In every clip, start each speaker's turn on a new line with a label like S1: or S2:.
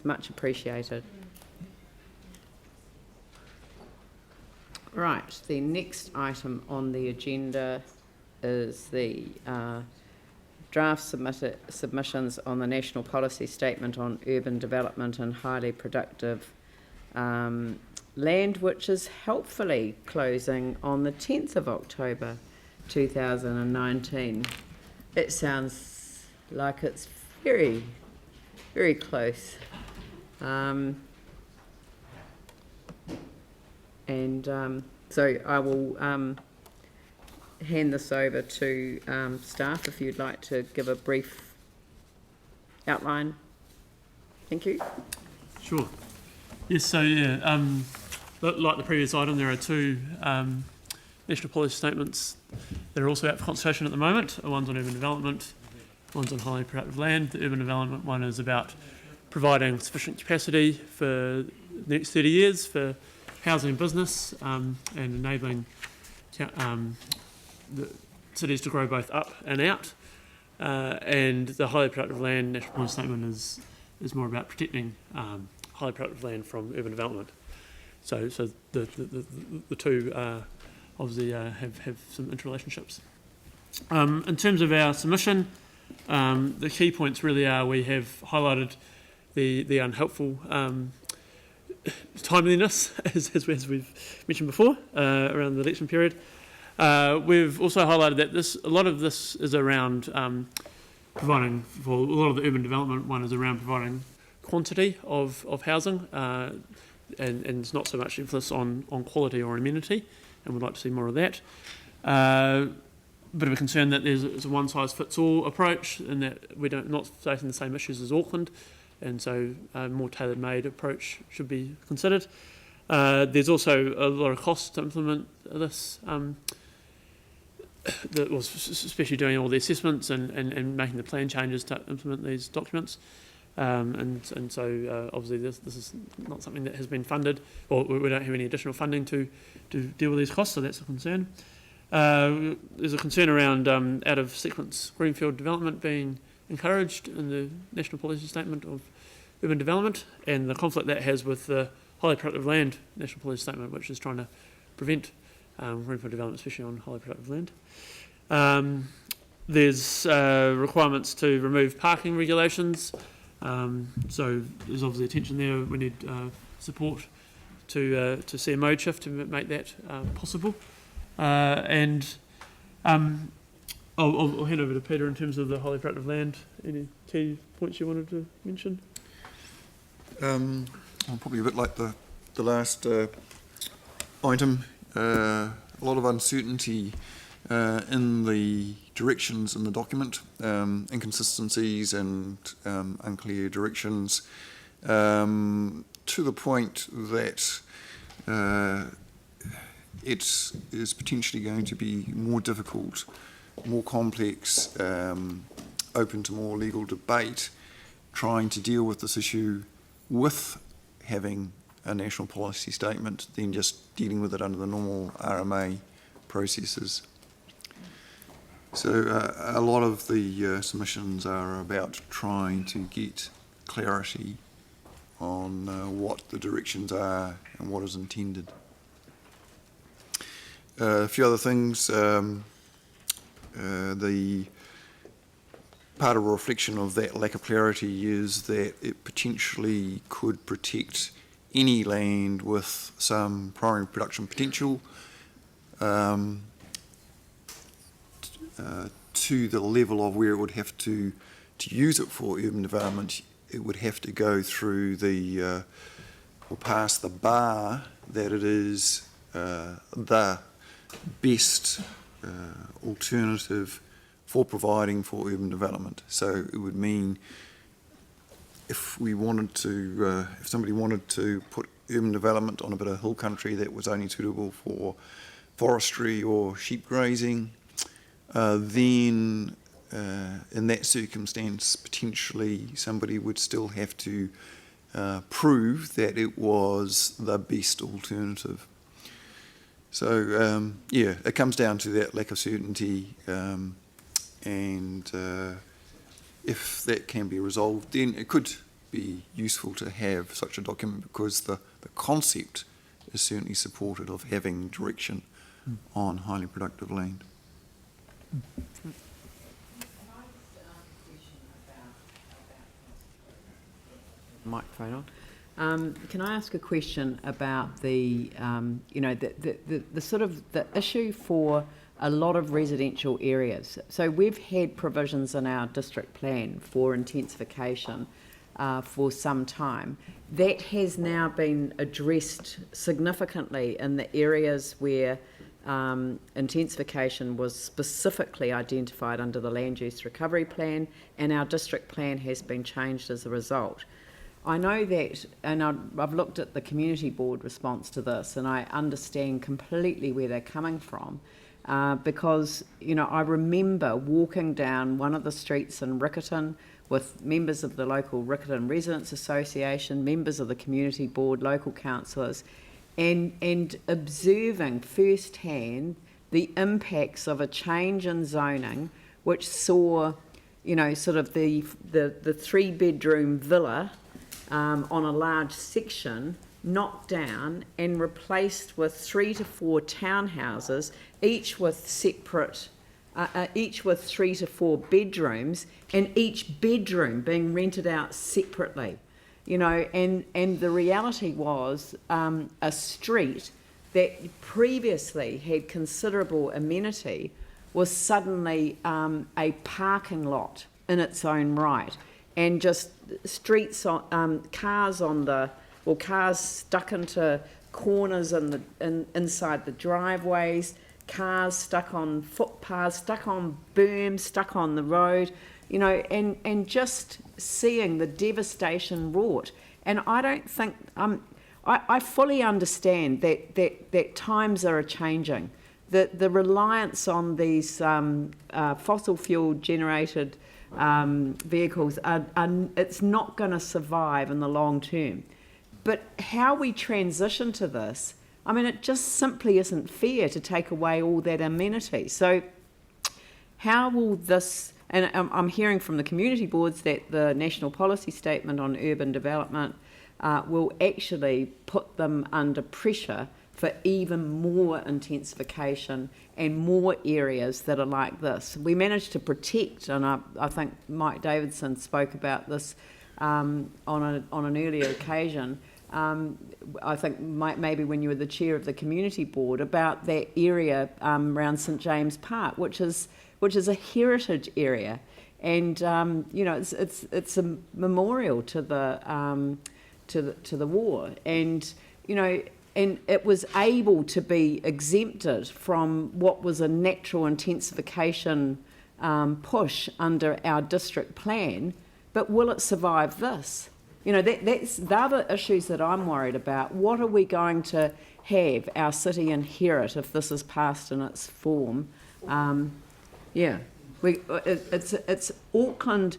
S1: It's much appreciated. Right, the next item on the agenda is the draft submissions on the National Policy Statement on Urban Development and Highly Productive Land, which is helpfully closing on the 10th of October 2019. It sounds like it's very, very close. So I will hand this over to staff if you'd like to give a brief outline. Thank you.
S2: Sure. Yes, so yeah, like the previous item, there are two national policy statements that are also out for consultation at the moment. One's on urban development, one's on highly productive land. The urban development one is about providing sufficient capacity for the next 30 years for housing and business, and enabling the cities to grow both up and out. And the highly productive land national policy statement is more about protecting highly productive land from urban development. So the two obviously have some interrelationships. In terms of our submission, the key points really are we have highlighted the unhelpful timeliness, as we've mentioned before, around the election period. We've also highlighted that a lot of this is around providing, for a lot of the urban development one is around providing quantity of housing, and it's not so much emphasis on quality or amenity, and we'd like to see more of that. Bit of a concern that there's a one-size-fits-all approach, and that we're not facing the same issues as Auckland, and so a more tailor-made approach should be considered. There's also a lot of cost to implement this, that was especially doing all the assessments and making the plan changes to implement these documents. And so obviously this is not something that has been funded, or we don't have any additional funding to deal with these costs, so that's a concern. There's a concern around out-of-sequence greenfield development being encouraged in the National Policy Statement of Urban Development, and the conflict that has with the highly productive land National Policy Statement, which is trying to prevent greenfield development, especially on highly productive land. There's requirements to remove parking regulations. So there's obviously a tension there. We need support to see a mode shift to make that possible. And I'll hand over to Peter in terms of the highly productive land. Any key points you wanted to mention?
S3: I'm probably a bit like the last item. A lot of uncertainty in the directions in the document, inconsistencies and unclear directions, to the point that it is potentially going to be more difficult, more complex, open to more legal debate, trying to deal with this issue with having a national policy statement than just dealing with it under the normal RMA processes. So a lot of the submissions are about trying to get clarity on what the directions are and what is intended. A few other things. The part of a reflection of that lack of clarity is that it potentially could protect any land with some primary production potential to the level of where it would have to use it for urban development. It would have to go through or pass the bar that it is the best alternative for providing for urban development. So it would mean if we wanted to, if somebody wanted to put urban development on a bit of hill country that was only suitable for forestry or sheep grazing, then in that circumstance, potentially somebody would still have to prove that it was the best alternative. So yeah, it comes down to that lack of certainty, and if that can be resolved, then it could be useful to have such a document, because the concept is certainly supported of having direction on highly productive land.
S1: Microphone on. Can I ask a question about the sort of the issue for a lot of residential areas? So we've had provisions in our district plan for intensification for some time. That has now been addressed significantly in the areas where intensification was specifically identified under the Land Use Recovery Plan, and our district plan has been changed as a result. I know that, and I've looked at the community board response to this, and I understand completely where they're coming from, because, you know, I remember walking down one of the streets in Riccarton with members of the local Riccarton Residents Association, members of the community board, local councillors, and observing firsthand the impacts of a change in zoning, which saw, you know, sort of the 3-bedroom villa on a large section knocked down and replaced with 3 to 4 townhouses, each with 3 to 4 bedrooms, and each bedroom being rented out separately. You know, and the reality was a street that previously had considerable amenity was suddenly a parking lot in its own right, and just streets on cars stuck into corners inside the driveways, cars stuck on footpaths, stuck on berms, stuck on the road, you know, and just seeing the devastation wrought. And I don't think I fully understand that times are changing. The reliance on these fossil fuel generated vehicles it's not going to survive in the long term. But how we transition to this, I mean, it just simply isn't fair to take away all that amenity. So how will this, and I'm hearing from the community boards that the National Policy Statement on Urban Development will actually put them under pressure for even more intensification and more areas that are like this. We managed to protect, and I think Mike Davidson spoke about this on an earlier occasion, I think maybe when you were the chair of the community board, about that area around St James Park, which is a heritage area, and you know, it's a memorial to the war, and you know, and it was able to be exempted from what was a natural intensification push under our district plan. But will it survive this? You know, that's the other issues that I'm worried about. What are we going to have our city inherit if this is passed in its form? It's Auckland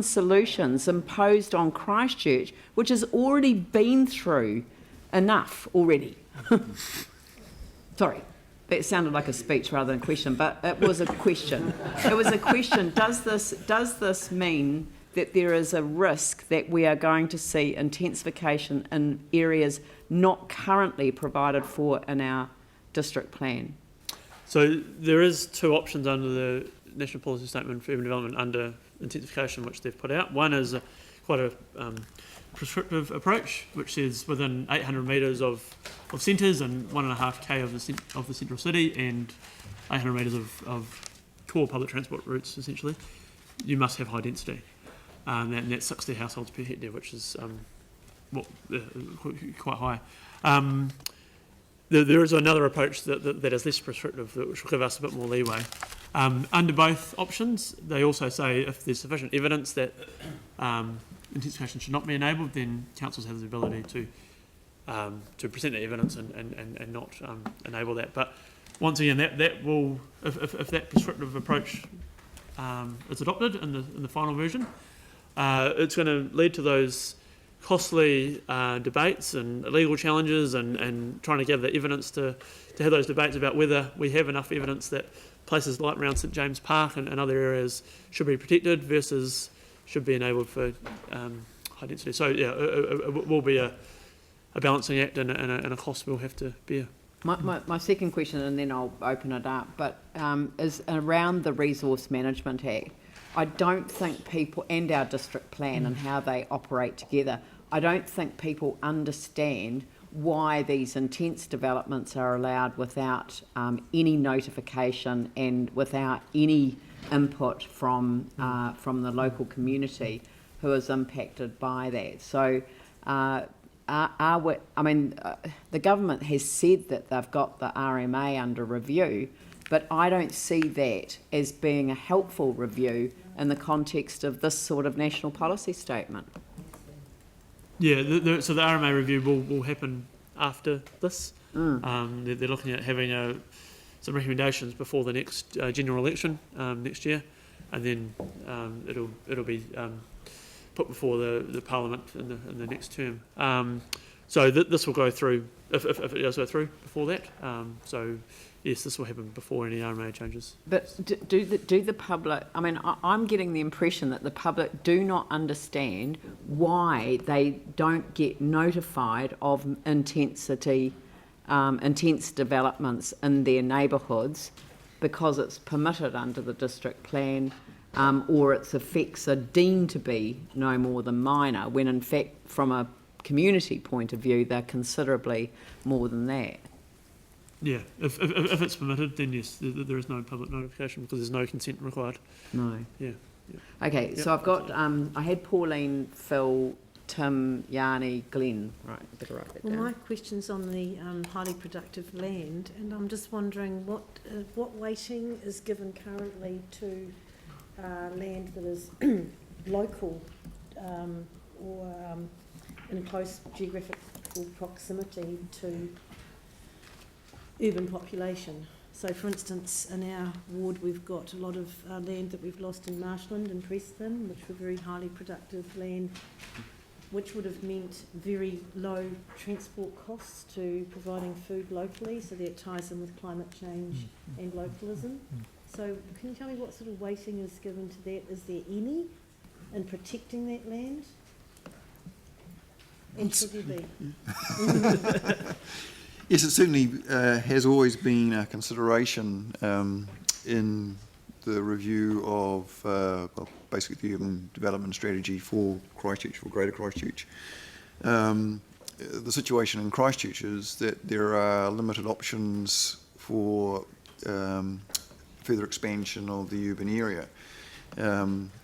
S1: solutions imposed on Christchurch, which has already been through enough already. Sorry, that sounded like a speech rather than a question, but it was a question. It was a question. Does this mean that there is a risk that we are going to see intensification in areas not currently provided for in our district plan?
S2: So there is 2 options under the National Policy Statement for Urban Development under intensification, which they've put out. One is quite a prescriptive approach, which is within 800 metres of centres and 1.5 k of the central city and 800 metres of core public transport routes, essentially, you must have high density. And that's 60 households per hectare, which is quite high. There is another approach that is less prescriptive, which will give us a bit more leeway. Under both options, they also say if there's sufficient evidence that intensification should not be enabled, then councils have the ability to present the evidence and not enable that. But once again, that will, if that prescriptive approach is adopted in the final version, it's going to lead to those costly debates and legal challenges and trying to gather evidence to have those debates about whether we have enough evidence that places like around St James Park and other areas should be protected versus should be enabled for high density. So yeah, it will be a balancing act and a cost we'll have to bear.
S1: My second question, and then I'll open it up, but is around the Resource Management Act. I don't think people, and our district plan and how they operate together, I don't think people understand why these intense developments are allowed without any notification and without any input from the local community who is impacted by that. So the government has said that they've got the RMA under review, but I don't see that as being a helpful review in the context of this sort of national policy statement.
S2: Yeah, so the RMA review will happen after this. They're looking at having some recommendations before the next general election next year, and then it'll be put before the Parliament in the next term. So this will go through, if it does go through before that. So yes, this will happen before any RMA changes.
S1: But do the public, I mean, I'm getting the impression that the public do not understand why they don't get notified of intense developments in their neighbourhoods because it's permitted under the district plan, or its effects are deemed to be no more than minor, when in fact from a community point of view they're considerably more than that.
S2: Yeah, if it's permitted, then yes, there is no public notification because there's no consent required.
S1: No.
S2: Yeah.
S1: Okay,
S2: Yep.
S1: so I've got, I had Pauline, Phil, Tim, Yanni, Glenn. Right, I better write that
S4: Well,
S1: down.
S4: my question's on the highly productive land, and I'm just wondering what weighting is given currently to land that is local or in close geographical proximity to urban population. So, for instance, in our ward we've got a lot of land that we've lost in Marshland and Preston, which were very highly productive land, which would have meant very low transport costs to providing food locally, so that ties in with climate change and localism. So can you tell me what sort of weighting is given to that? Is there any in protecting that land? And should there be?
S3: Yes, it certainly has always been a consideration in the review of basically the urban development strategy for Christchurch, for Greater Christchurch. The situation in Christchurch is that there are limited options for further expansion of the urban area.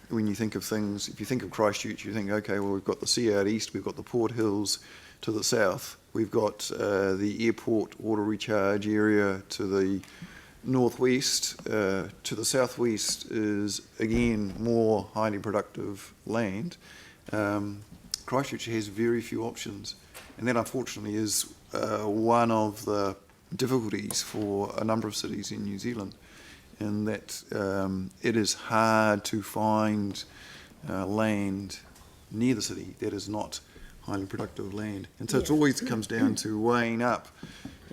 S3: When you think of things, if you think of Christchurch, you think, okay, well, we've got the sea out east, we've got the Port Hills to the south, we've got the airport water recharge area to the northwest. To the southwest is, again, more highly productive land. Christchurch has very few options, and that unfortunately is one of the difficulties for a number of cities in New Zealand, in that it is hard to find land near the city that is not highly productive land. And so it always comes down to weighing up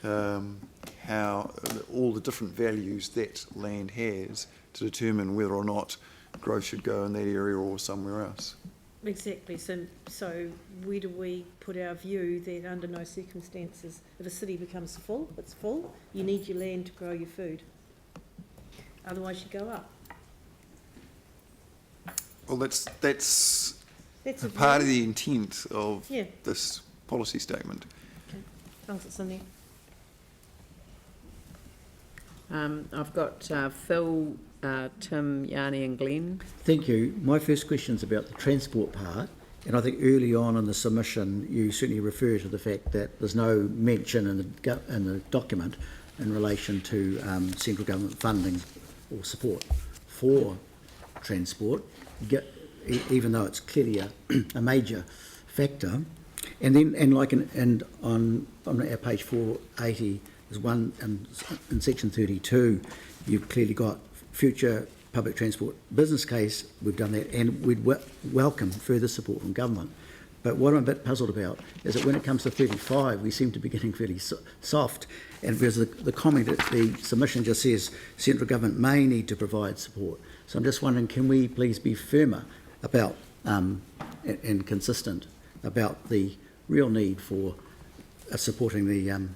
S3: how all the different values that land has to determine whether or not growth should go in that area or somewhere else.
S4: Exactly. So where do we put our view that under no circumstances, if a city becomes full, it's full, you need your land to grow your food. Otherwise you go up.
S3: Well, that's
S4: That's a
S3: part of
S4: view.
S3: the intent of
S4: Yeah.
S3: this policy statement.
S4: Okay. As long as it's in there.
S1: I've got Phil, Tim, Yanni and Glenn.
S5: Thank you. My first question is about the transport part, and I think early on in the submission you certainly refer to the fact that there's no mention in the document in relation to central government funding or support for transport, even though it's clearly a major factor. And then, on our page 480, there's one in section 32. You've clearly got future public transport business case. We've done that, and we'd welcome further support from government. But what I'm a bit puzzled about is that when it comes to 35, we seem to be getting fairly soft. And because the comment at the submission just says central government may need to provide support. So I'm just wondering, can we please be firmer about and consistent about the real need for supporting the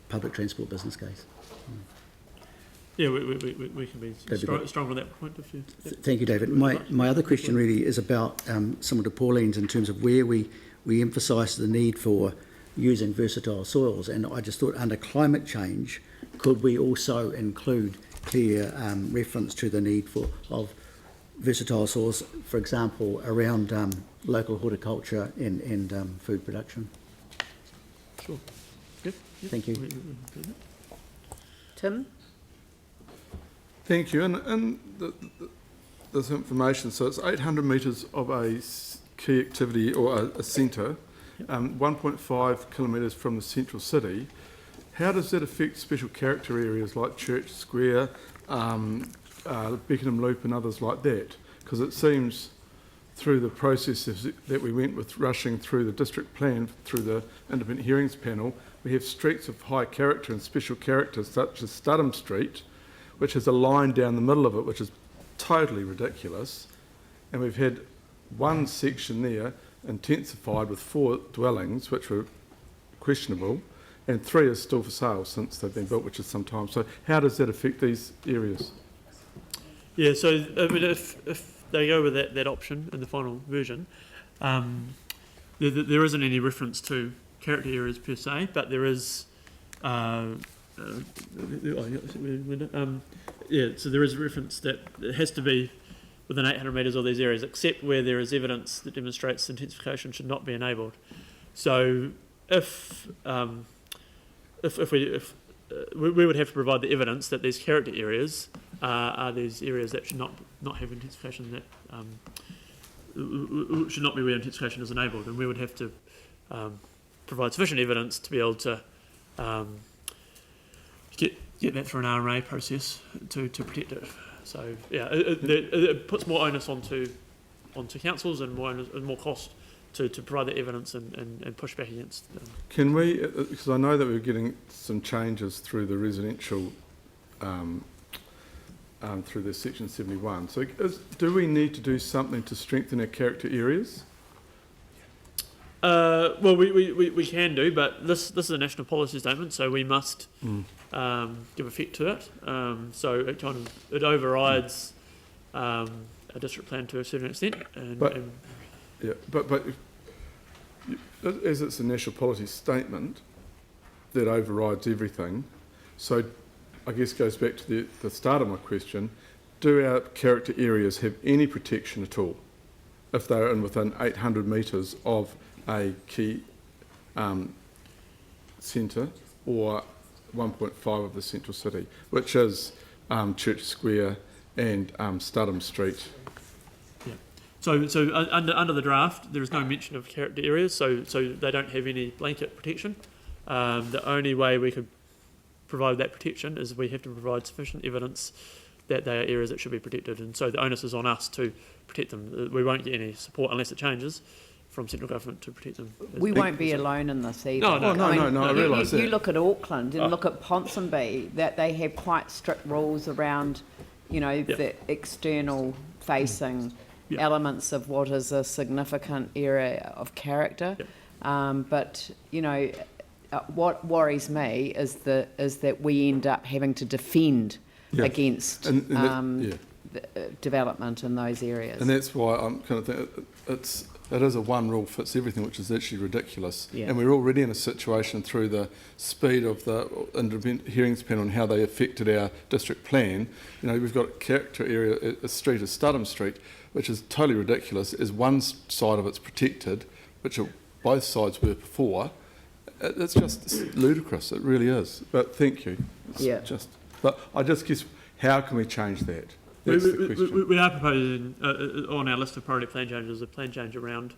S5: public transport business case.
S2: Yeah, we can be strong on that point if you.
S5: Thank you, David. My other question really is about similar to Pauline's in terms of where we emphasise the need for using versatile soils, and I just thought under climate change, could we also include clear reference to the need of versatile soils, for example, around local horticulture and food production?
S2: Sure. Yep.
S5: Thank you.
S1: Tim?
S6: Thank you. And this information, so it's 800 metres of a key activity or a centre, 1.5 kilometres from the central city. How does that affect special character areas like Church Square, Beckenham Loop and others like that? Because it seems through the processes that we went with rushing through the district plan, through the independent hearings panel, we have streets of high character and special characters such as Studham Street, which has a line down the middle of it, which is totally ridiculous. And we've had one section there intensified with 4 dwellings, which were questionable, and 3 are still for sale since they've been built, which is some time. So how does that affect these areas?
S2: Yeah, so I mean, if they go with that option in the final version, there isn't any reference to character areas per se, but there is. So there is a reference that it has to be within 800 metres of these areas, except where there is evidence that demonstrates intensification should not be enabled. So if we would have to provide the evidence that these character areas are these areas that should not have intensification, that should not be where intensification is enabled, and we would have to provide sufficient evidence to be able to get that through an RMA process to protect it. So yeah, it puts more onus onto councils and more cost to provide the evidence and push back against.
S6: Can we, because I know that we're getting some changes through the residential, through the section 71. So do we need to do something to strengthen our character areas?
S2: Well, we can do, but this is a national policy statement, so we must give effect to it. So it overrides a district plan to a certain extent. But as it's a national policy statement that overrides everything, so I guess goes back to the start of my question: do our character areas have any protection at all if they're within 800 metres of a key centre or 1.5 of the central city, which is Church Square and Studham Street? Yeah. So under the draft, there is no mention of character areas, so they don't have any blanket protection. The only way we could provide that protection is we have to provide sufficient evidence that they are areas that should be protected, and so the onus is on us to protect them. We won't get any support unless it changes from central government to protect them.
S1: We won't be alone in this either.
S2: No,
S6: I realise that.
S1: You look at Auckland and look at Ponsonby, that they have quite strict rules around, the external facing elements of what is a significant area of character. But what worries me is that we end up having to defend against development in those areas.
S6: And that's why I'm kind of thinking it is a one rule fits everything, which is actually ridiculous. Yeah. And we're already in a situation through the speed of the independent hearings panel and how they affected our district plan. We've got a character area, a street, a Studham Street, which is totally ridiculous. As one side of it's protected, which both sides were before. It's just ludicrous. It really is. But thank you. But I just guess, how can we change that? That's the question.
S2: We are proposing on our list of priority plan changes a plan change around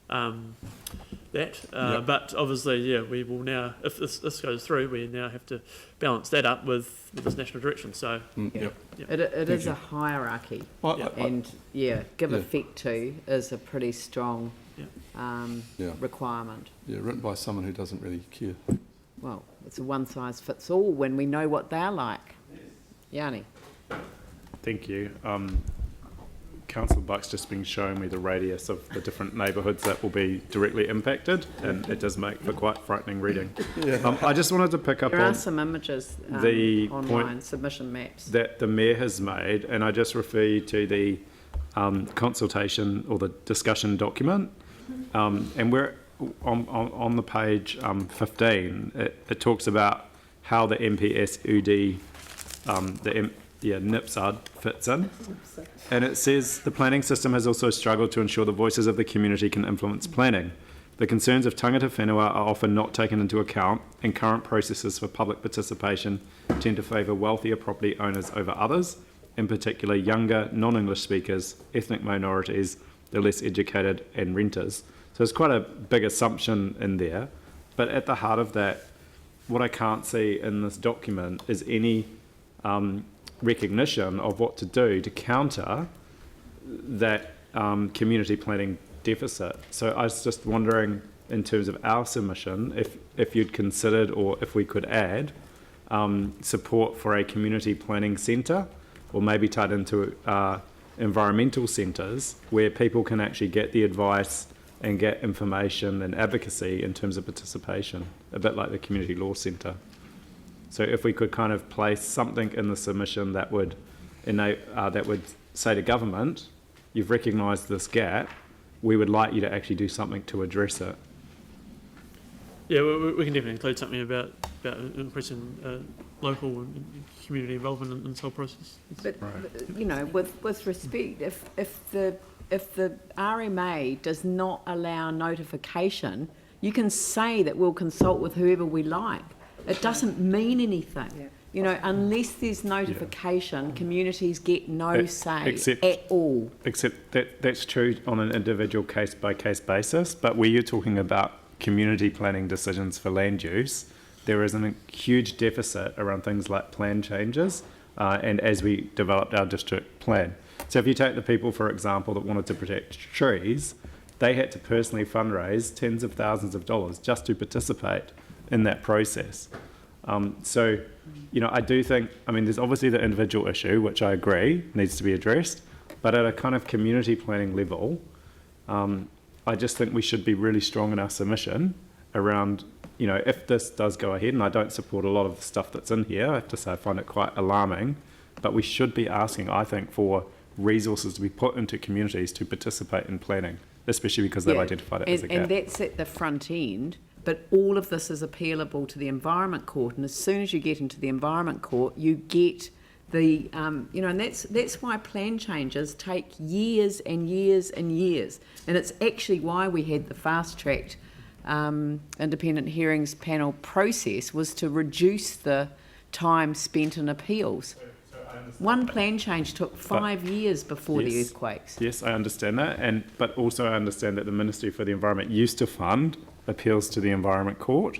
S2: that. But obviously, we will now, if this goes through, we now have to balance that up with this national direction. So
S1: it is a hierarchy, and give effect to is a pretty strong requirement.
S6: Yeah, written by someone who doesn't really care.
S1: Well, it's a one size fits all when we know what they're like. Yanni.
S7: Thank you. Councillor Buck's just been showing me the radius of the different neighbourhoods that will be directly impacted, and it does make for quite frightening reading. I just wanted to pick up
S1: There
S7: on
S1: are some images
S7: the
S1: online,
S7: point
S1: submission maps.
S7: that the Mayor has made, and I just refer you to the consultation or the discussion document, and we're on the page 15. It talks about how the MPSUD, NIPSUD fits in. And it says the planning system has also struggled to ensure the voices of the community can influence planning. The concerns of tangata whenua are often not taken into account, and current processes for public participation tend to favour wealthier property owners over others, in particular younger, non-English speakers, ethnic minorities, the less educated, and renters. So it's quite a big assumption in there. But at the heart of that, what I can't see in this document is any recognition of what to do to counter that community planning deficit. So I was just wondering, in terms of our submission, if you'd considered, or if we could add support for a community planning centre, or maybe tied into environmental centres where people can actually get the advice and get information and advocacy in terms of participation, a bit like the community law centre. So if we could kind of place something in the submission that would say to government, you've recognised this gap, we would like you to actually do something to address it.
S2: Yeah, we can definitely include something about increasing local and community involvement in this whole process.
S1: But, you know, with respect, if the RMA does not allow notification, you can say that we'll consult with whoever we like. It doesn't mean anything. Yeah. You know, unless there's notification, communities get no say at all. Except
S7: that's true on an individual case-by-case basis, but where you're talking about community planning decisions for land use, there is a huge deficit around things like plan changes, and as we developed our district plan. So if you take the people, for example, that wanted to protect trees, they had to personally fundraise tens of thousands of dollars just to participate in that process. So, you know, I do think, I mean, there's obviously the individual issue, which I agree needs to be addressed, but at a kind of community planning level, I just think we should be really strong in our submission around, you know, if this does go ahead, and I don't support a lot of the stuff that's in here, I have to say I find it quite alarming, but we should be asking, I think, for resources to be put into communities to participate in planning, especially because they've identified it as a gap. And that's at the front end. But all of this is appealable to the Environment Court, and as soon as you get into the Environment Court, you get the, you know, and that's why plan changes take years and years and years. And it's actually why we had the fast-tracked independent hearings panel process, was to reduce the time spent in appeals. One plan change took 5 years before the earthquakes. Yes, I understand that, but also I understand that the Ministry for the Environment used to fund appeals to the Environment Court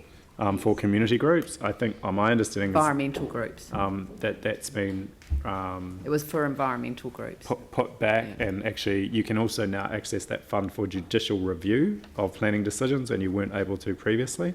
S7: for community groups. I think, my understanding is environmental groups. That's been it was for environmental groups put back, and actually you can also now access that fund for judicial review of planning decisions, and you weren't able to previously.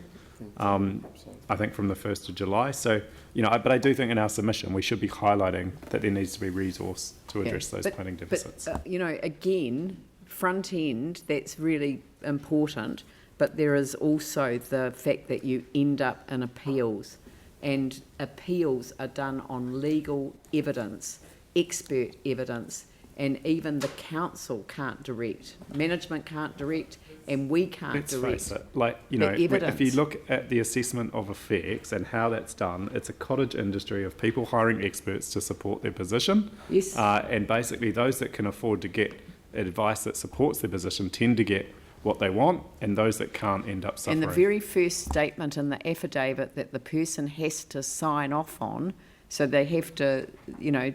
S7: I think from the 1st of July. So, you know, but I do think in our submission we should be highlighting that there needs to be resource to address those planning deficits. But, you know, again, front end, that's really important, but there is also the fact that you end up in appeals, and appeals are done on legal evidence, expert evidence, and even the council can't direct, management can't direct, and we can't direct. Let's face it, like, you know, if you look at the assessment of effects and how that's done, it's a cottage industry of people hiring experts to support their position. Yes. And basically those that can afford to get advice that supports their position tend to get what they want, and those that can't end up suffering. And the very first statement in the affidavit that the person has to sign off on, so they have to, you know,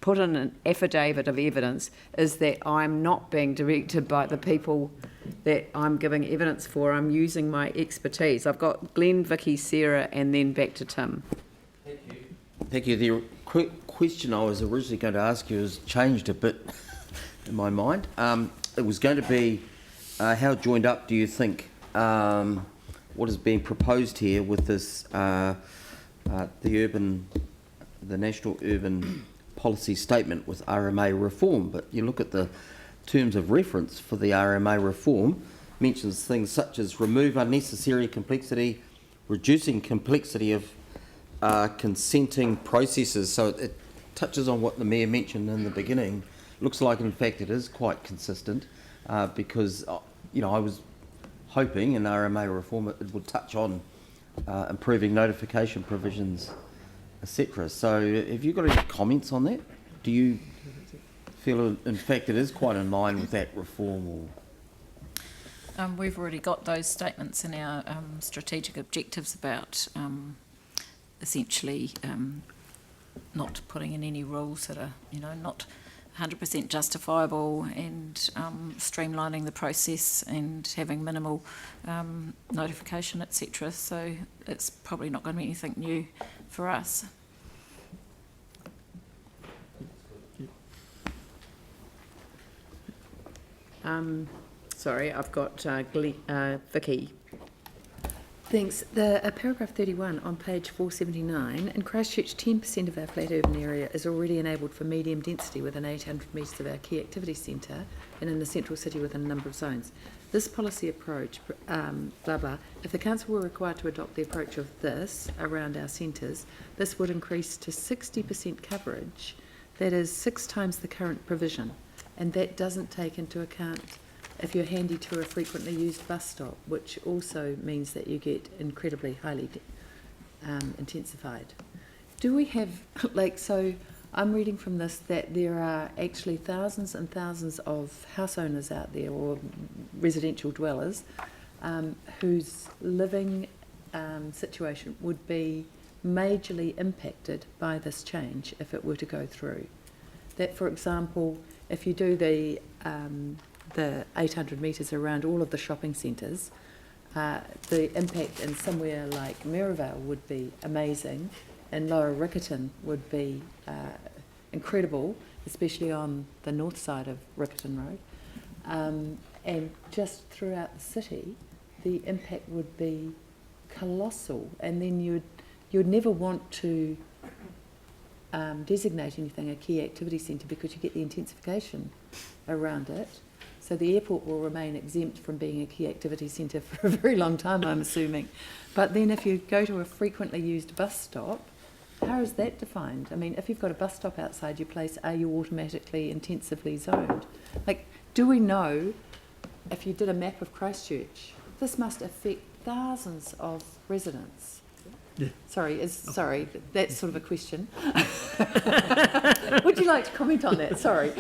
S7: put in an affidavit of evidence, is that I'm not being directed by the people that I'm giving evidence for. I'm using my expertise. I've got Glenn, Vicky, Sarah, and then back to Tim.
S8: Thank you. The question I was originally going to ask you has changed a bit in my mind. It was going to be, how joined up do you think what is being proposed here with this, the National Urban policy statement with RMA reform, but you look at the terms of reference for the RMA reform, mentions things such as remove unnecessary complexity, reducing complexity of consenting processes. So it touches on what the Mayor mentioned in the beginning. Looks like, in fact, it is quite consistent because, you know, I was hoping in RMA reform it would touch on improving notification provisions, etc. So have you got any comments on that? Do you feel, in fact, it is quite in line with that reform? Or
S9: we've already got those statements in our strategic objectives about essentially not putting in any rules that are, you know, not 100% justifiable, and streamlining the process and having minimal notification, etc. So it's probably not going to be anything new for us.
S1: Sorry, I've got Vicky.
S10: Thanks. Paragraph 31 on page 479, in Christchurch 10% of our flat urban area is already enabled for medium density within 800 metres of our key activity centre and in the central city within a number of zones. This policy approach, blah blah, if the council were required to adopt the approach of this around our centres, this would increase to 60% coverage. That is 6 times the current provision, and that doesn't take into account if you're handy to a frequently used bus stop, which also means that you get incredibly highly intensified. Do we have, like, so I'm reading from this that there are actually thousands and thousands of house owners out there, or residential dwellers, whose living situation would be majorly impacted by this change if it were to go through. That, for example, if you do the 800 metres around all of the shopping centres, the impact in somewhere like Merivale would be amazing, and Lower Riccarton would be incredible, especially on the north side of Riccarton Road. And just throughout the city, the impact would be colossal, and then you'd never want to designate anything a key activity centre because you get the intensification around it. So the airport will remain exempt from being a key activity centre for a very long time, I'm assuming. But then if you go to a frequently used bus stop, how is that defined? I mean, if you've got a bus stop outside your place, are you automatically intensively zoned? Like, do we know, if you did a map of Christchurch, this must affect thousands of residents?
S2: Yeah.
S10: Sorry, that's sort of a question. Would you like to comment on that? Sorry.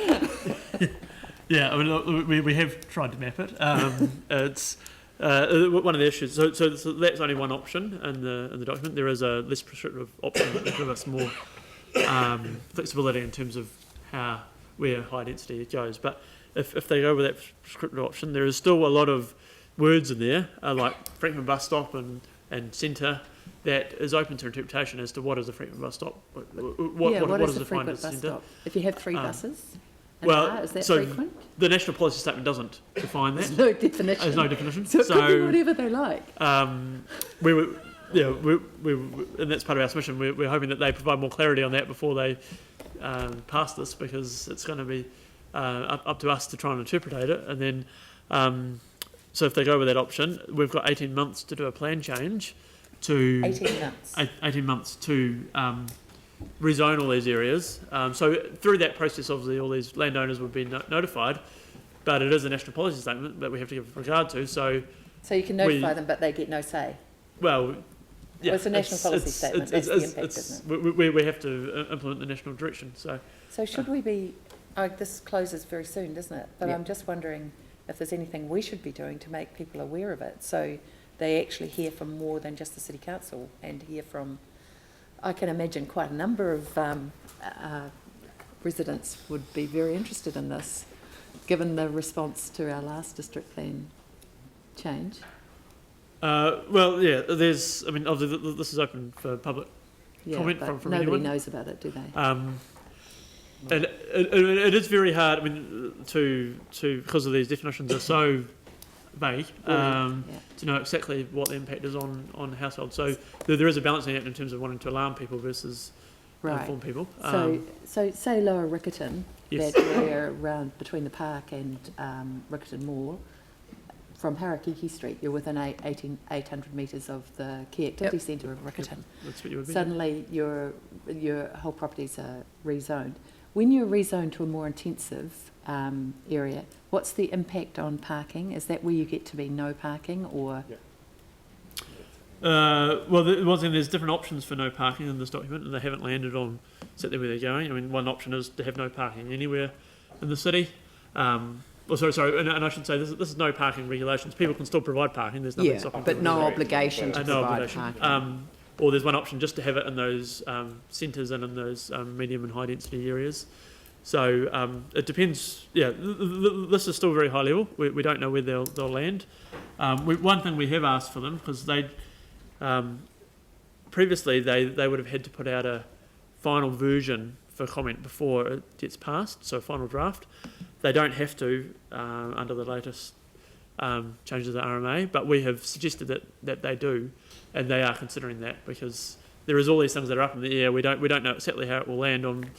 S2: Yeah, I mean, look, we have tried to map it. It's one of the issues. So that's only one option in the document. There is a less prescriptive option that will give us more flexibility in terms of where high density goes. But if they go with that prescriptive option, there is still a lot of words in there, like frequent bus stop and centre, that is open to interpretation as to what is a frequent bus stop. What is
S10: a
S2: defined
S10: frequent
S2: as
S10: bus
S2: centre?
S10: stop? If you have 3 buses, is that
S2: so
S10: frequent?
S2: The National Policy Statement doesn't define that.
S10: There's no definition.
S2: There's no definition.
S10: So it could be whatever they like.
S2: And that's part of our submission. We're hoping that they provide more clarity on that before they pass this, because it's going to be up to us to try and interpret it. And then, so if they go with that option, we've got 18 months to do a plan change to 18 months to rezone all these areas. So through that process, obviously, all these landowners would be notified, but it is a national policy statement that we have to give regard to. So
S10: you can notify them, but they get no say.
S2: Well, yeah,
S10: it's a national policy statement. That's the impact, isn't it?
S2: We have to implement the national direction. So
S10: should we be? This closes very soon, doesn't it? But
S8: Yep.
S10: I'm just wondering if there's anything we should be doing to make people aware of it, so they actually hear from more than just the City Council, and hear from, I can imagine, quite a number of residents would be very interested in this, given the response to our last district plan change.
S2: Well, yeah, there's, I mean, obviously this is open for public comment
S10: but
S2: from
S10: nobody
S2: anyone.
S10: knows about it, do they?
S2: And it is very hard, I mean, to because of these definitions are so vague, to know exactly what the impact is on households. So there is a balancing act in terms of wanting to alarm people versus
S10: Right.
S2: inform people.
S10: So say Lower Riccarton,
S2: Yes.
S10: that area around between the park and Riccarton Mall, from Harakiki Street, you're within 800 metres of the Key Activity Centre of Riccarton.
S2: That's what you would be.
S10: Suddenly your whole properties are rezoned. When you're rezoned to a more intensive area, what's the impact on parking? Is that where you get to be no parking, or?
S2: Well, there's different options for no parking in this document, and they haven't landed on exactly where they're going. I mean, one option is to have no parking anywhere in the city. Sorry, and I should say this is no parking regulations. People can still provide parking. There's nothing stopping
S1: but
S2: people
S1: no
S2: from-
S1: obligation to
S2: no
S1: provide
S2: obligation.
S1: parking.
S2: Or there's one option just to have it in those centres and in those medium and high density areas. So it depends. Yeah, this is still very high level. We don't know where they'll land. One thing we have asked for them, because they previously they would have had to put out a final version for comment before it gets passed, so a final draft. They don't have to under the latest changes to RMA, but we have suggested that they do, and they are considering that, because there is all these things that are up in the air. We don't know exactly how it will land on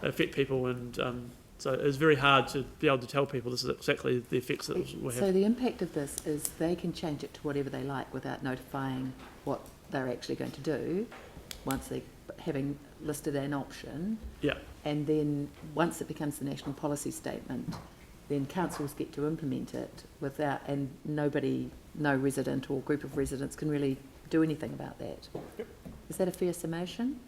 S2: affect people, and so it's very hard to be able to tell people this is exactly the effects that we'll have.
S10: So the impact of this is they can change it to whatever they like without notifying what they're actually going to do, once they having listed an option.
S2: Yeah.
S10: And then once it becomes the national policy statement, then councils get to implement it without, and no resident or group of residents can really do anything about that.
S2: Yep.
S10: Is that a fair summation?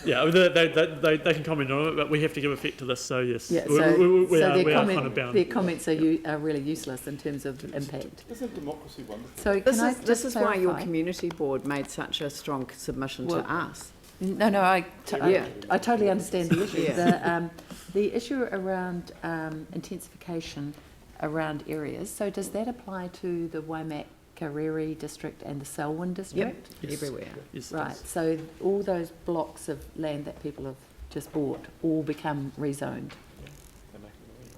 S2: Yeah, they can comment on it, but we have to give effect to this, so yes.
S10: Yeah,
S2: we are kind of bound.
S10: their comments are really useless in terms of impact.
S6: Isn't democracy wonderful?
S10: So
S1: This is why your
S10: clarify?
S1: community board made such a strong submission
S10: Well,
S1: to us.
S10: No, I
S1: Yeah.
S10: totally understand the issue.
S1: Yeah.
S10: The issue around intensification around areas, so does that apply to the Waimakariri district and the Selwyn district?
S2: Yes.
S1: Everywhere.
S2: Yes,
S10: Right, so all those blocks of land that people have just bought all become rezoned?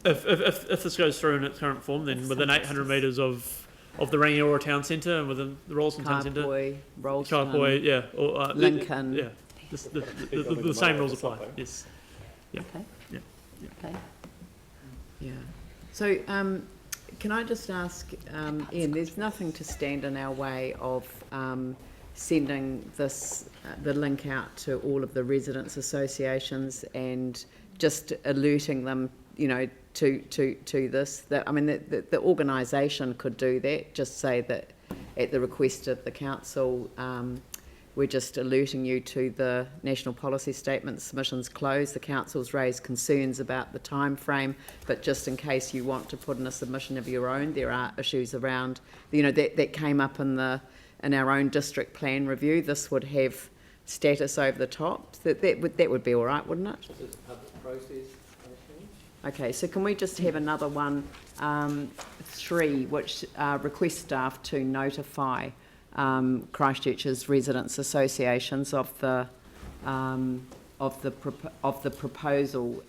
S2: If this goes through in its current form, then within 800 metres of the Rangiora town centre and within the Rolleston town centre,
S1: Carboy, Rolleston,
S2: Kaiapoi, yeah, or
S1: Lincoln.
S2: yeah, the same rules apply. Yes. Yeah.
S10: Okay.
S2: Yeah.
S10: Okay.
S1: Yeah. So, can I just ask, Ian, there's nothing to stand in our way of sending this, the link out to all of the residents' associations and just alerting them, you know, to this. That, I mean, the organisation could do that, just say that at the request of the council, we're just alerting you to the national policy statement. Submissions closed. The council's raised concerns about the time frame, but just in case you want to put in a submission of your own, there are issues around, you know, that came up in our own district plan review. This would have status over the top. That would be all right, wouldn't it?
S11: It's a public process.
S1: Okay, so can we just have another one, 3, which request staff to notify Christchurch's residents' associations of the proposal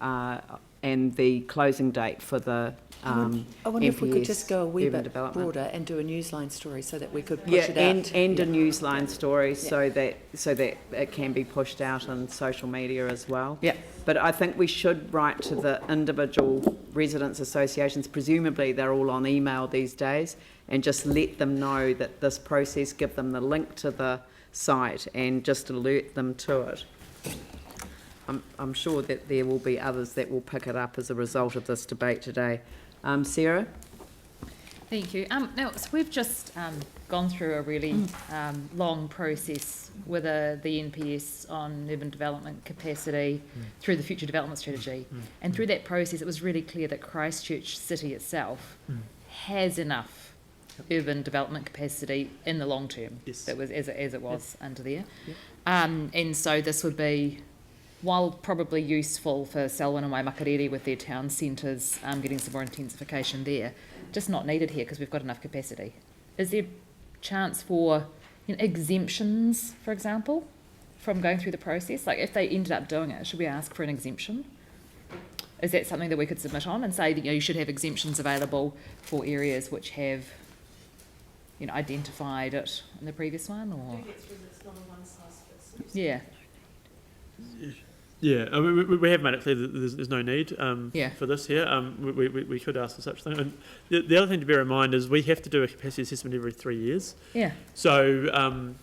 S1: and the closing date for the
S10: I wonder if we could
S1: MPS
S10: just go a wee
S1: urban
S10: bit
S1: development.
S10: broader and do a newsline story so that we could push
S1: Yeah,
S10: it out.
S1: and a newsline story so that it can be pushed out on social media as well.
S10: Yeah.
S1: But I think we should write to the individual residents' associations. Presumably they're all on email these days, and just let them know that this process, give them the link to the site and just alert them to it. I'm sure that there will be others that will pick it up as a result of this debate today. Sarah?
S12: Thank you. Now, so we've just gone through a really long process with the NPS on urban development capacity through the future development strategy. And through that process, it was really clear that Christchurch City itself has enough urban development capacity in the long term.
S2: Yes.
S12: That was as it was under there. And so this would be, while probably useful for Selwyn and Waimakariri with their town centres, getting some more intensification there, just not needed here because we've got enough capacity. Is there chance for exemptions, for example, from going through the process? Like if they ended up doing it, should we ask for an exemption? Is that something that we could submit on and say that you should have exemptions available for areas which have identified it in the previous one? Or yeah.
S2: Yeah, I mean, we have made it clear that there's no need
S12: Yeah.
S2: for this here. We could ask for such thing. And the other thing to bear in mind is we have to do a capacity assessment every 3 years.
S12: Yeah.
S2: So,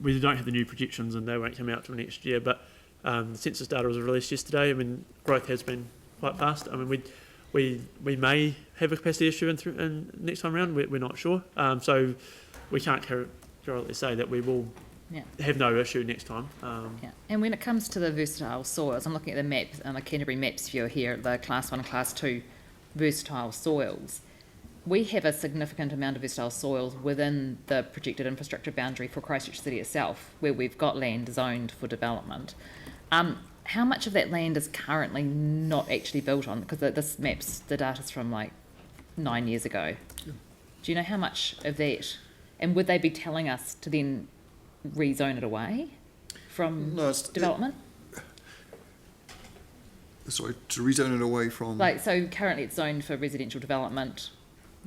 S2: we don't have the new projections and they won't come out till next year, but the census data was released yesterday. I mean, growth has been quite fast. I mean, we may have a capacity issue in next time round. We're not sure. So we can't categorically say that we will have no issue next time.
S12: Yeah. And when it comes to the versatile soils, I'm looking at the map, the Canterbury Maps viewer here, the Class 1 and Class 2 versatile soils. We have a significant amount of versatile soils within the projected infrastructure boundary for Christchurch City itself, where we've got land zoned for development. How much of that land is currently not actually built on? Because this map's, the data's from like 9 years ago. Do you know how much of that, and would they be telling us to then rezone it away from development?
S3: Sorry, to rezone it away from...
S12: Like, so currently it's zoned for residential development,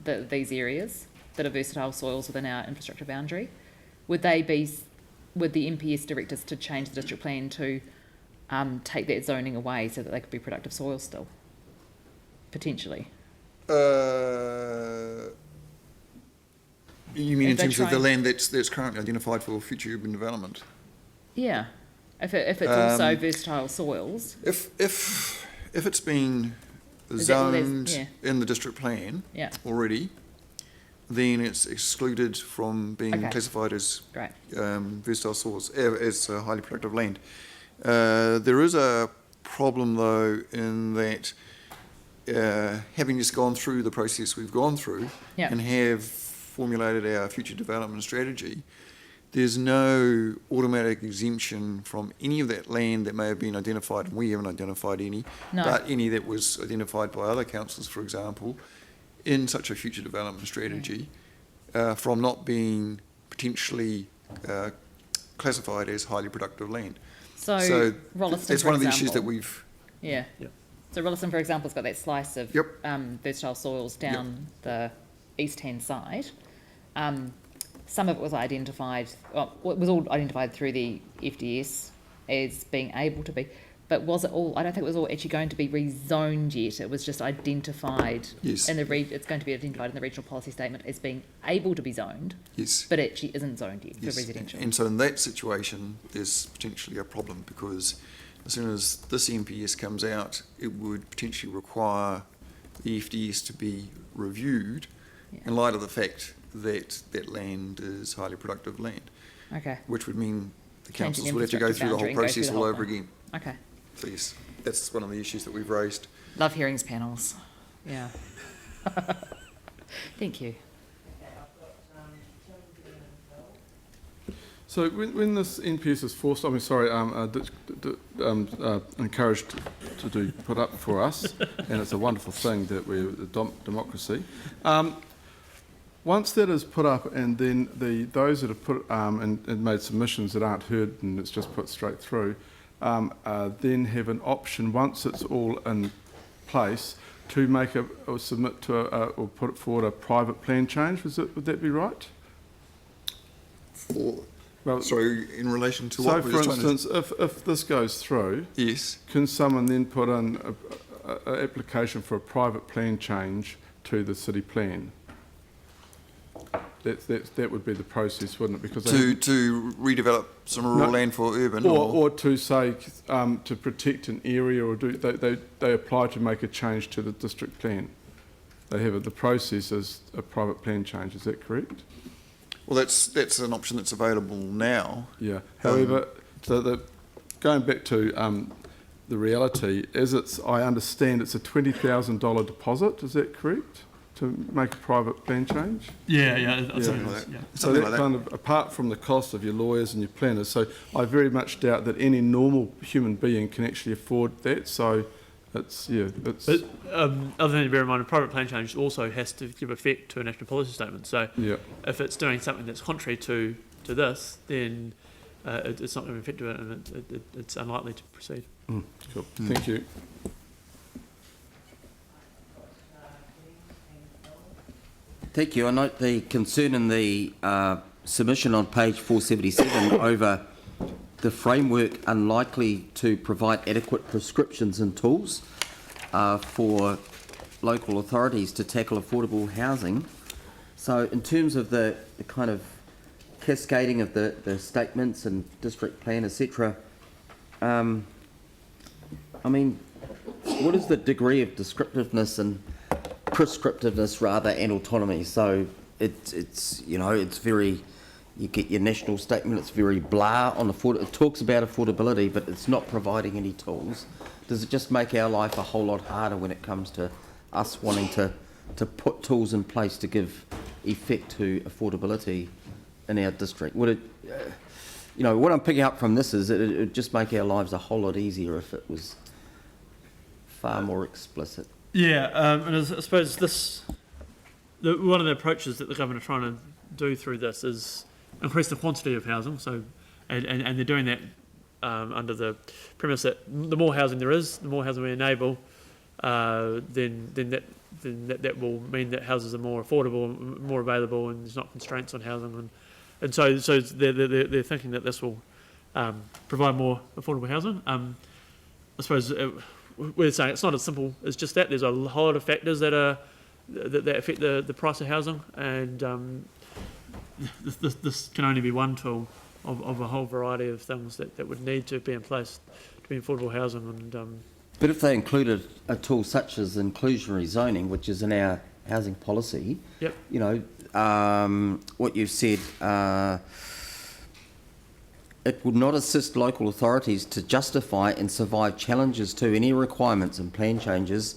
S12: these areas that are versatile soils within our infrastructure boundary. Would the MPS direct us to change the district plan to take that zoning away so that they could be productive soils still? Potentially.
S3: You mean in terms of the land that's currently identified for future urban development?
S12: Yeah. If it's also versatile soils.
S3: If it's been zoned in the district plan already, then it's excluded from being classified as versatile soils, as highly productive land. There is a problem though in that having just gone through the process we've gone through and have formulated our future development strategy, there's no automatic exemption from any of that land that may have been identified, and we haven't identified any, but any that was identified by other councils, for example, in such a future development strategy, from not being potentially classified as highly productive land. So
S12: Rolleston,
S3: that's one of the issues that we've...
S12: Yeah. So Rolleston, for example, has got that slice of versatile soils down the east-hand side. Some of it was identified, well, it was all identified through the FDS as being able to be, but was it all, I don't think it was all actually going to be rezoned yet. It was just identified in the it's going to be identified in the regional policy statement as being able to be zoned, but actually isn't zoned yet for residential.
S3: And so in that situation, there's potentially a problem, because as soon as this MPS comes out, it would potentially require the FDS to be reviewed in light of the fact that that land is highly productive land. Which would mean the councils would have to go through the whole process all over again. So yes, that's one of the issues that we've raised.
S12: Love hearings panels. Yeah. Thank you.
S6: So when this NPS is forced, I mean, sorry, encouraged to do put up for us, and it's a wonderful thing that we're a democracy. Once that is put up, and then those that have put and made submissions that aren't heard and it's just put straight through, then have an option once it's all in place to make or submit to or put forward a private plan change. Would that be right?
S3: Sorry, in relation to what?
S6: So, for instance, if this goes through, can someone then put in an application for a private plan change to the city plan? That would be the process, wouldn't it? Because
S3: to redevelop some rural land for urban,
S6: or to say to protect an area, or they apply to make a change to the district plan. They have the process as a private plan change. Is that correct?
S3: Well, that's an option that's available now.
S6: Yeah. However, going back to the reality, I understand it's a $20,000 deposit. Is that correct? To make a private plan change?
S3: Something like that.
S6: So that kind of, apart from the cost of your lawyers and your planners, so I very much doubt that any normal human being can actually afford that. So it's. But
S2: other thing to bear in mind, a private plan change also has to give effect to a national policy statement. So if it's doing something that's contrary to this, then it's not going to affect it, and it's unlikely to proceed.
S6: Cool. Thank you.
S8: Thank you. I note the concern in the submission on page 477 over the framework unlikely to provide adequate prescriptions and tools for local authorities to tackle affordable housing. So in terms of the kind of cascading of the statements and district plan, etc., I mean, what is the degree of descriptiveness and prescriptiveness rather and autonomy? So it's you know, it's very, you get your national statement, it's very blah on it talks about affordability, but it's not providing any tools. Does it just make our life a whole lot harder when it comes to us wanting to put tools in place to give effect to affordability in our district? Would it, you know, what I'm picking up from this is it would just make our lives a whole lot easier if it was far more explicit.
S2: Yeah, and I suppose one of the approaches that the government are trying to do through this is increase the quantity of housing. So, and they're doing that under the premise that the more housing there is, the more housing we enable, then that will mean that houses are more affordable, more available, and there's not constraints on housing. And so they're thinking that this will provide more affordable housing. I suppose we're saying it's not as simple as just that. There's a whole lot of factors that affect the price of housing, and this can only be one tool of a whole variety of things that would need to be in place to be affordable housing. And
S8: but if they included a tool such as inclusionary zoning, which is in our housing policy,
S2: yep,
S8: you know, what you've said, it would not assist local authorities to justify and survive challenges to any requirements and plan changes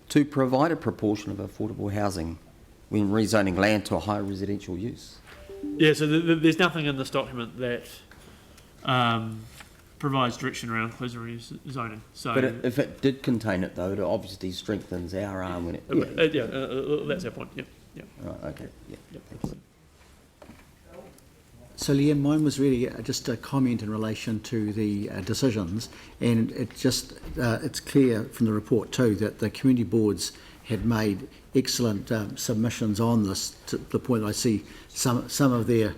S8: to provide a proportion of affordable housing when rezoning land to a higher residential use.
S2: Yeah, so there's nothing in this document that provides direction around inclusionary zoning. So,
S8: but if it did contain it, though, it obviously strengthens our arm when it.
S2: That's our point. Yep. Yep.
S8: Right, okay. Yep.
S2: Yep.
S5: So, Leanne, mine was really just a comment in relation to the decisions, and it's clear from the report too that the community boards had made excellent submissions on this, to the point I see some of their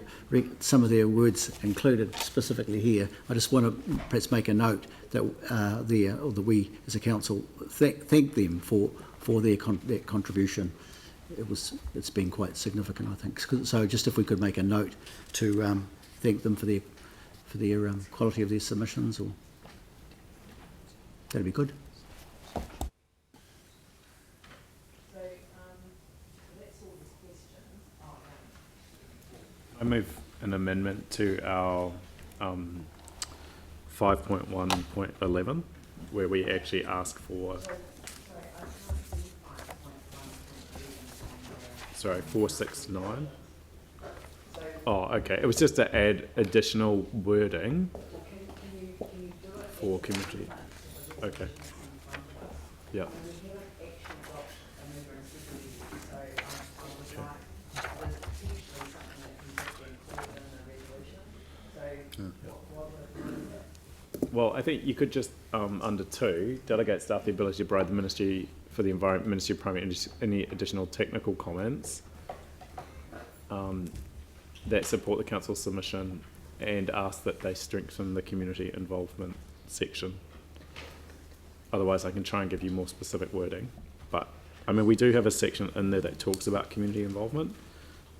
S5: words included specifically here. I just want to perhaps make a note that that we as a council thank them for their contribution. It's been quite significant, I think. So just if we could make a note to thank them for their quality of their submissions, or that'd be good.
S7: I move an amendment to our 5.1.11 where we actually ask for. Sorry, 469. Oh, okay. It was just to add additional wording for community. Okay. Yeah. Well, I think you could just, under 2, delegate staff the ability to provide the Ministry for the Environment, Ministry of Primary, any additional technical comments that support the council's submission, and ask that they strengthen the community involvement section. Otherwise, I can try and give you more specific wording. But, I mean, we do have a section in there that talks about community involvement,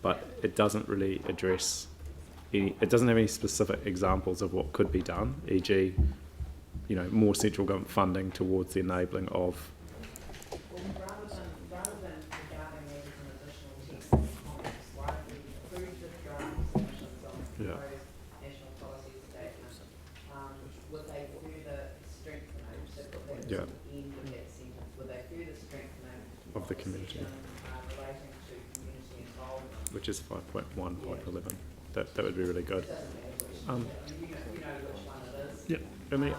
S7: but it doesn't really address it doesn't have any specific examples of what could be done, e.g., you know, more central government funding towards the enabling of.
S1: Rather than regarding these as an additional text and comments, why don't we approve the draft submissions on the proposed national policy statement with a further strengthening, so put that to the end of that sentence, with a further strengthening
S7: of the community
S1: relating to community involvement,
S7: which is 5.1.11. That would be really good. Yep. And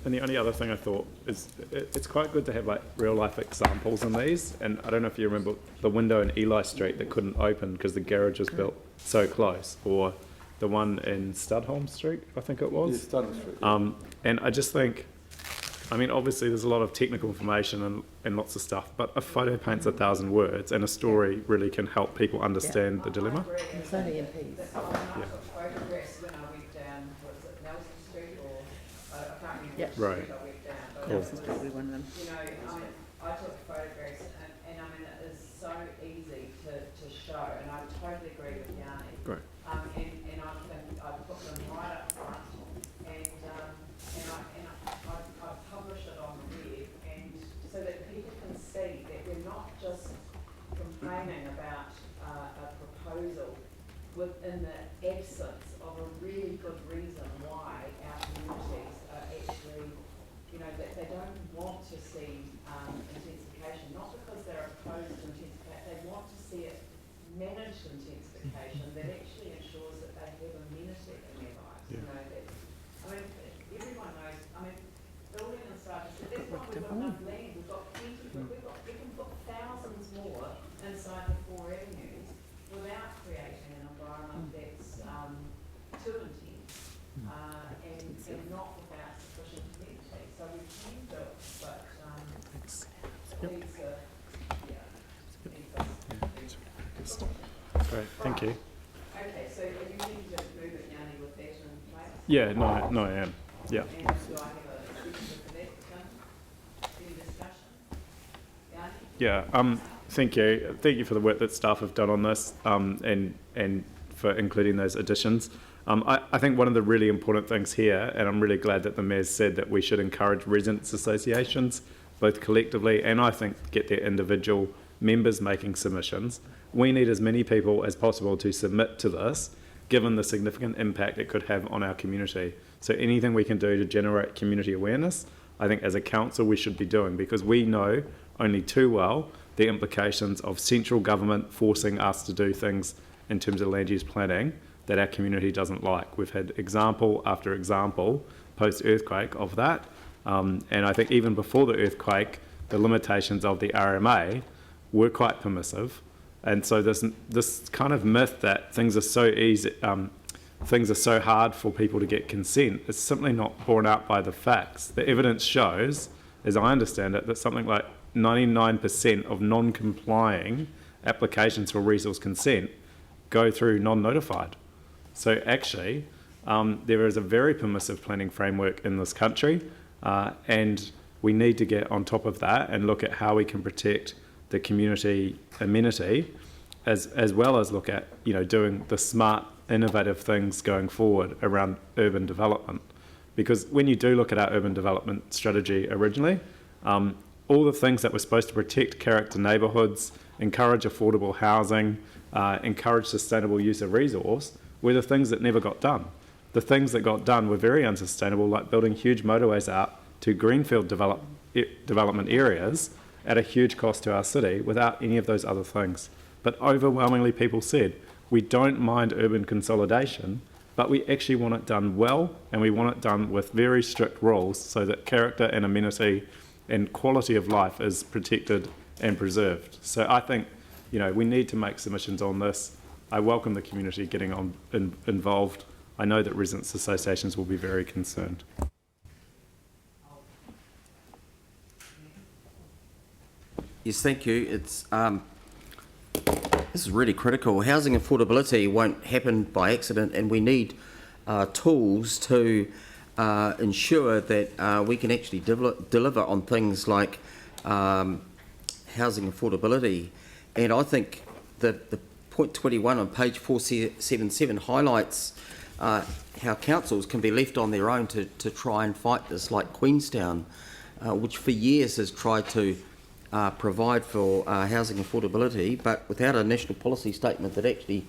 S7: the only other thing I thought is it's quite good to have like real life examples in these. And I don't know if you remember the window in Eli Street that couldn't open because the garage was built so close, or the one in Studholme Street, I think it was.
S6: Yeah, Studholme Street. Yeah.
S7: And I just think I mean, obviously there's a lot of technical information and lots of stuff, but a photo paints 1,000 words, and a story really can help people understand the dilemma.
S10: It's only MPs.
S1: I took photographs when I went down, was it Nelson Street or, I can't remember
S10: Yep.
S1: which street
S7: Right.
S1: I went down. But
S7: Cool.
S1: it was,
S10: Probably one of them.
S1: you know, I took photographs and I mean, it is so easy to show, and I totally agree with Yanni.
S7: Great.
S1: And I think I put them right up front, and I publish it on the web, and so that people can see that we're not just complaining about a proposal within the absence of a really good reason why our communities are actually, you know, that they don't want to see intensification, not because they're opposed to intensification, they want to see it managed intensification that actually ensures that they have amenity in their lives. You know, that, I mean, everyone knows, I mean, building and stuff, so that's why we've got enough land, we've got plenty, we can put thousands more inside the 4 avenues without creating an environment that's too intense and not without sufficient amenity. So we can do it, but these are,
S7: Great, thank you.
S1: okay, so are you ready to move it, Yanni, with that in place?
S7: Yeah, no, I am. Yeah.
S1: And do I have a question for that, any discussion? Yanni?
S7: Yeah, thank you. Thank you for the work that staff have done on this, and for including those additions. I think one of the really important things here, and I'm really glad that the Mayor's said that we should encourage residents' associations, both collectively and I think get their individual members making submissions. We need as many people as possible to submit to this, given the significant impact it could have on our community. So anything we can do to generate community awareness, I think as a council we should be doing, because we know only too well the implications of central government forcing us to do things in terms of land use planning that our community doesn't like. We've had example after example post-earthquake of that, and I think even before the earthquake, the limitations of the RMA were quite permissive. And so this kind of myth that things are so easy, things are so hard for people to get consent is simply not borne out by the facts. The evidence shows, as I understand it, that something like 99% of non-complying applications for resource consent go through non-notified. So actually, there is a very permissive planning framework in this country, and we need to get on top of that and look at how we can protect the community amenity, as well as look at, you know, doing the smart, innovative things going forward around urban development. Because when you do look at our urban development strategy originally, all the things that were supposed to protect character neighbourhoods, encourage affordable housing, encourage sustainable use of resource, were the things that never got done. The things that got done were very unsustainable, like building huge motorways out to greenfield development areas at a huge cost to our city without any of those other things. But overwhelmingly people said, we don't mind urban consolidation, but we actually want it done well, and we want it done with very strict rules so that character and amenity and quality of life is protected and preserved. So I think, you know, we need to make submissions on this. I welcome the community getting involved. I know that residents' associations will be very concerned.
S8: Yes, thank you. It's this is really critical. Housing affordability won't happen by accident, and we need tools to ensure that we can actually deliver on things like housing affordability. And I think the point 21 on page 477 highlights how councils can be left on their own to try and fight this, like Queenstown, which for years has tried to provide for housing affordability, but without a national policy statement that actually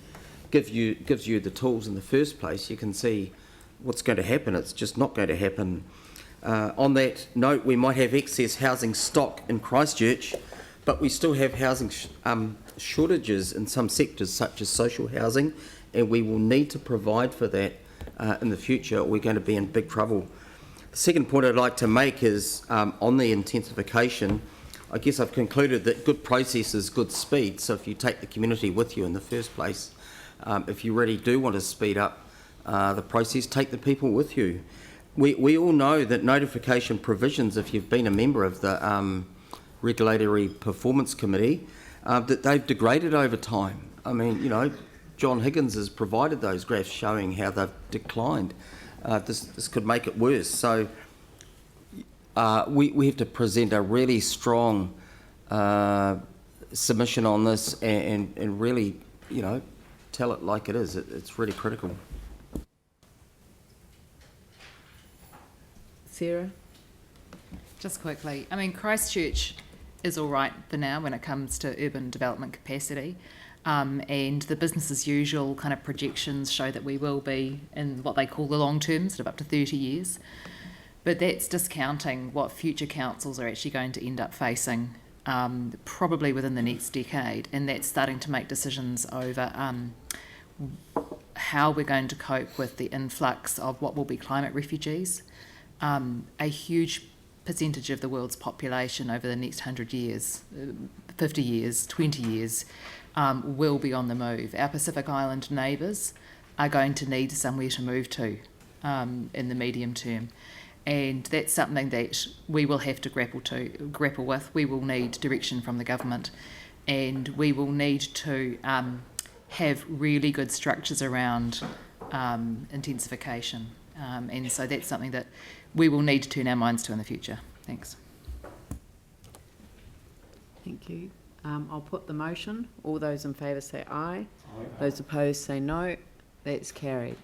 S8: gives you the tools in the first place, you can see what's going to happen. It's just not going to happen. On that note, we might have excess housing stock in Christchurch, but we still have housing shortages in some sectors, such as social housing, and we will need to provide for that in the future, or we're going to be in big trouble. The second point I'd like to make is on the intensification. I guess I've concluded that good process is good speed. So if you take the community with you in the first place, if you really do want to speed up the process, take the people with you. we all know that notification provisions, if you've been a member of the Regulatory Performance Committee, that they've degraded over time. I mean, you know, John Higgins has provided those graphs showing how they've declined. This could make it worse. So we have to present a really strong submission on this and really, you know, tell it like it is. It's really critical.
S1: Sarah?
S12: Just quickly, I mean, Christchurch is all right for now when it comes to urban development capacity. And the business as usual kind of projections show that we will be in what they call the long term, sort of up to 30 years. But that's discounting what future councils are actually going to end up facing, probably within the next decade. And that's starting to make decisions over how we're going to cope with the influx of what will be climate refugees. A huge percentage of the world's population over the next 100 years, 50 years, 20 years, will be on the move. Our Pacific Island neighbours are going to need somewhere to move to in the medium term. And that's something that we will have to grapple with. We will need direction from the government, and we will need to have really good structures around intensification. And so that's something that we will need to turn our minds to in the future. Thanks.
S1: Thank you. I'll put the motion. All those in favour say aye. Aye. Those opposed say no. That's carried.